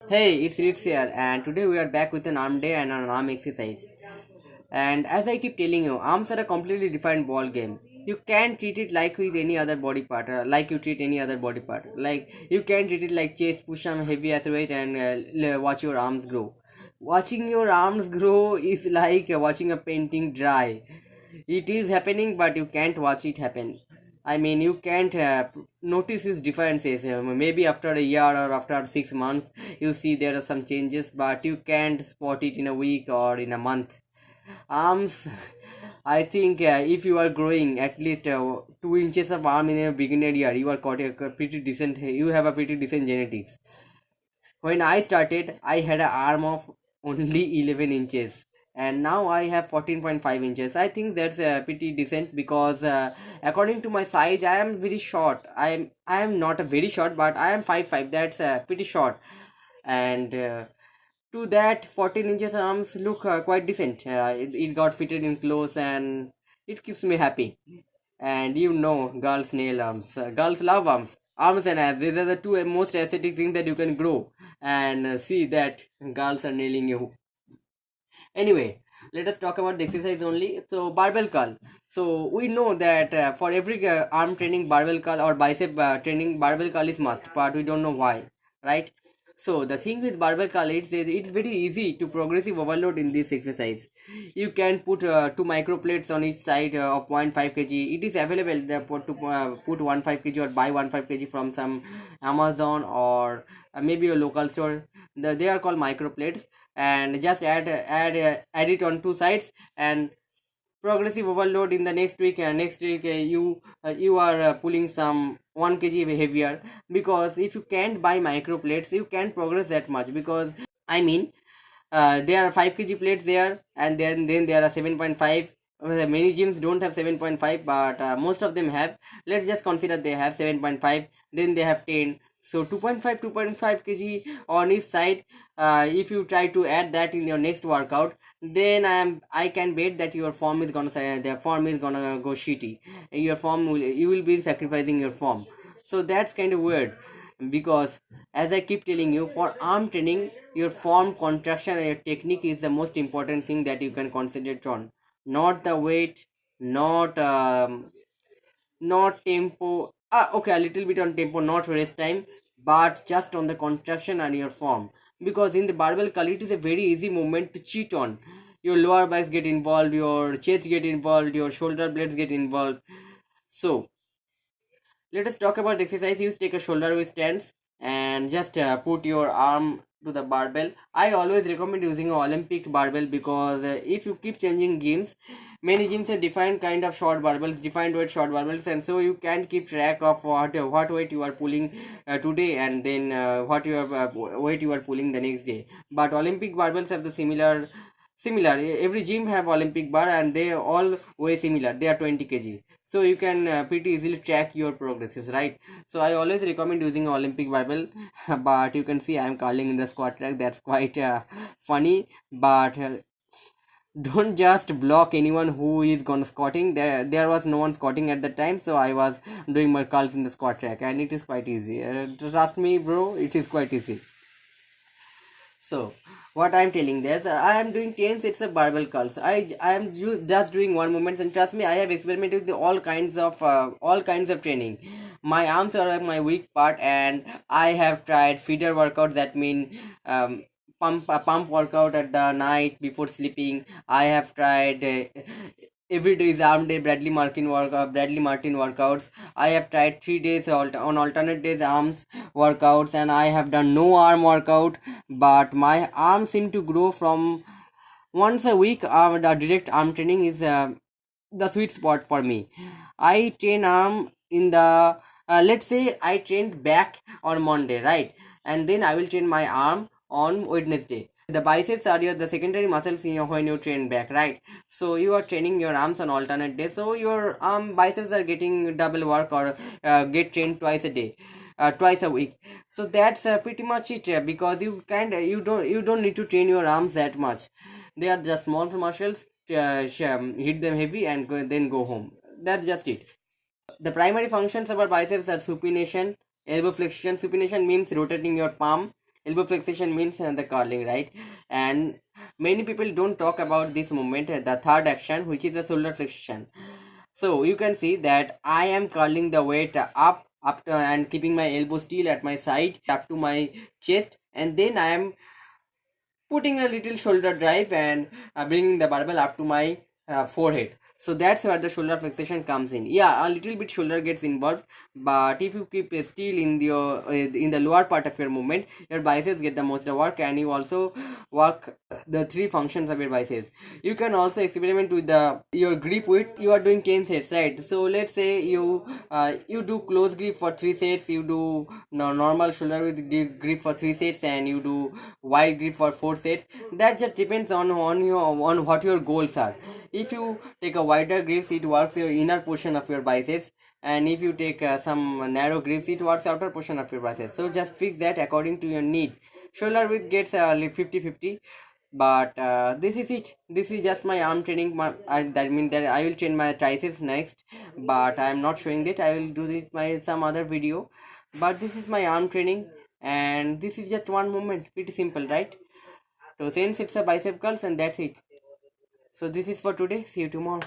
Hey, it's Ritz here, and today we are back with an arm day and an arm exercise. And as I keep telling you, arms are a completely different ball game. You can't treat it like with any other body part, like you treat any other body part. Like you can treat it like chest, push some heavy as weight, and watch your arms grow. Watching your arms grow is like watching a painting dry. It is happening, but you can't watch it happen. I mean, you can't notice his differences. Maybe after a year or after 6 months, you see there are some changes, but you can't spot it in a week or in a month. Arms, I think if you are growing at least 2 inches of arm in a beginner year, you are quite a pretty decent. You have a pretty decent genetics. When I started, I had an arm of only 11 inches, and now I have 14.5 inches. I think that's pretty decent because according to my size, I am very short. I am not a very short, but I am 5'5". That's pretty short, and to that 14 inches arms look quite decent. It got fitted in clothes, and it keeps me happy. And you know, girls nail arms. Girls love arms. Arms and abs. These are the two most aesthetic things that you can grow. And see that girls are nailing you. Anyway, let us talk about the exercise only. So, barbell curl. So, we know that for every arm training, barbell curl or bicep training, barbell curl is must. But we don't know why. Right? So the thing with barbell curl is it's very easy to progressive overload in this exercise. You can put two micro plates on each side of 0.5 kg. It is available there put 1.5 kg or buy 1.5 kg from some Amazon or maybe a local store. They are called micro plates, and just add it on two sides and progressive overload in the next week you are pulling some 1 kg heavier, because if you can't buy micro plates you can't progress that much. Because I mean, there are 5 kg plates there, and then there are 7.5. Many gyms don't have 7.5, but most of them have. Let's just consider they have 7.5, then they have 10. So 2.5 kg on each side. If you try to add that in your next workout, then I can bet that your form is gonna say the form is gonna go shitty. You will be sacrificing your form. So that's kind of weird, because as I keep telling you, for arm training, your form, contraction, and your technique is the most important thing that you can concentrate on. Not the weight, not not tempo. Okay, a little bit on tempo, not rest time, but just on the contraction and your form. Because in the barbell curl, it is a very easy movement to cheat on. Your lower backs get involved, your chest get involved, your shoulder blades get involved. So let us talk about the exercise. You take a shoulder width stance and just put your arm to the barbell. I always recommend using an Olympic barbell, because if you keep changing gyms, many gyms have defined kind of short barbells, defined weight short barbells, and so you can't keep track of what weight you are pulling today, and then what weight you are pulling the next day. But Olympic barbells have the similar. Every gym have Olympic bar, and they all weigh similar. They are 20 kg, so you can pretty easily track your progresses, right? So I always recommend using Olympic barbell. But you can see I am curling in the squat rack. That's quite funny. But don't just block anyone who is gonna squatting. There was no one squatting at the time, so I was doing my curls in the squat rack, and it is quite easy. Trust me, bro, it is quite easy. So what I'm telling this, I am doing 10 sets of barbell curls. I am just doing one movement, and trust me, I have experimented with all kinds of training. My arms are my weak part, and I have tried feeder workouts. That mean pump workout at the night before sleeping. I have tried every day is arm day Bradley Martin workouts. I have tried 3 days on alternate days arms workouts, and I have done no arm workout, but my arms seem to grow from once a week. The direct arm training is the sweet spot for me. I train arm in the let's say I trained back on Monday, right? And then I will train my arm on Wednesday. The biceps are the secondary muscles when you train back, right? So you are training your arms on alternate days, so your arm biceps are getting double work, or get trained twice a day, twice a week. So that's pretty much it, because you don't need to train your arms that much. They are just small muscles. Hit them heavy and then go home. That's just it. The primary functions of our biceps are supination, elbow flexion. Supination means rotating your palm, Elbow flexation means the curling, right? And many people don't talk about this movement, the third action, which is the shoulder flexion. So you can see that I am curling the weight up to, and keeping my elbow still at my side up to my chest, and then I am putting a little shoulder drive and bringing the barbell up to my forehead. So that's where the shoulder flexion comes in. Yeah, a little bit shoulder gets involved, but if you keep still in the lower part of your movement, your biceps get the most work, and you also work the three functions of your biceps. You can also experiment with the your grip width. You are doing 10 sets, right? So let's say you do close grip for 3 sets, you do normal shoulder with grip for 3 sets, and you do wide grip for 4 sets. That just depends on what your goals are. If you take a wider grips, it works your inner portion of your biceps, and if you take some narrow grips, it works outer portion of your biceps. So just fix that according to your need. Shoulder width gets 50-50, but this is it. This is just my arm training. That means that I will train my triceps next, but I am not showing that. I will do it my some other video, but this is my arm training, and this is just one movement. Pretty simple, right? So since it's a bicep curls, and that's it. So this is for today. See you tomorrow.